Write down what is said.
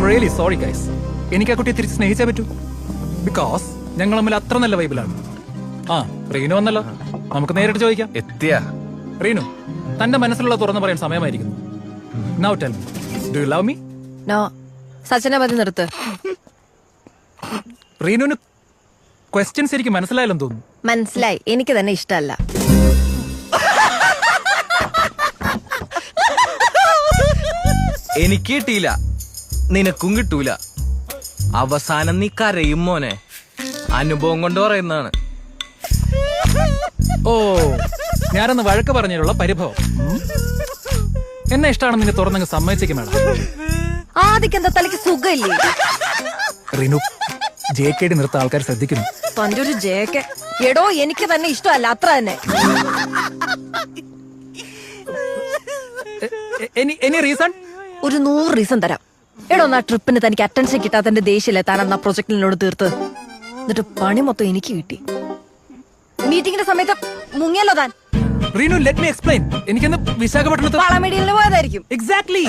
I am really sorry guys. എനിക്ക് ആ കുട്ടിയെ തിരിച്ച് സ്നേഹിച്ചേ പറ്റൂ. ബിക്കോസ് ഞങ്ങൾ തമ്മിൽ അത്ര നല്ല വൈബിലാണ്. ആ റീനു വന്നല്ലോ, നമുക്ക് നേരിട്ട് ചോദിക്കാം. എത്തിയാ റീനു, തന്റെ മനസ്സിലുള്ള തുറന്നു പറയാൻ സമയമായിരിക്കുന്നു. Now tell me, do you love me? No, സച്ചിനെ മതി നിർത്ത്. റീനുവിന് ക്വസ്റ്റ്യൻസ് എനിക്ക് മനസ്സിലായാലെന്ന് തോന്നുന്നു. മനസ്സിലായി, എനിക്ക് തന്നെ ഇഷ്ടമല്ല. എനിക്ക് കിട്ടിയില്ല, നിനക്കും കിട്ടൂല. അവസാനം നീ കരയും മോനെ. അനുഭവം കൊണ്ട് പറയുന്നതാണ്. ഓ, ഞാനൊന്ന് വഴക്ക് പറഞ്ഞതിലുള്ള പരിഭവം. എന്നെ ഇഷ്ടമാണെന്ന് നിന്നെ തുറന്നങ്ങ് സമ്മതിച്ചേക്കും വേണം. ആദ്യം എന്താ തലയ്ക്ക് സുഖമില്ലേ? റീനു, JKD നിർത്ത ആൾക്കാർ ശ്രദ്ധിക്കുന്നു. തന്റെ ഒരു ജേക്കെ. എടോ, എനിക്ക് തന്നെ ഇഷ്ടമല്ല, അത്ര തന്നെ. Any reason? ഒരു 100 റീസൺ തരാം. എടോ, ആ ട്രിപ്പിന് തനിക്ക് അറ്റൻഷൻ കിട്ടാത്തതിന്റെ ദേഷ്യല്ലേ താൻ അന്ന് ആ പ്രൊജക്ടിനോട് തീർത്ത്. എന്നിട്ട് പണി മൊത്തം എനിക്ക് കിട്ടി. മീറ്റിംഗിന്റെ സമയത്ത് മുങ്ങിയല്ലോ താൻ. Reenu, let me explain. എനിക്കൊന്ന് വിശാഖപട്ടണത്ത് വളമെടിയിൽ പോയതായിരിക്കും. എക്സാക്ട്ലി.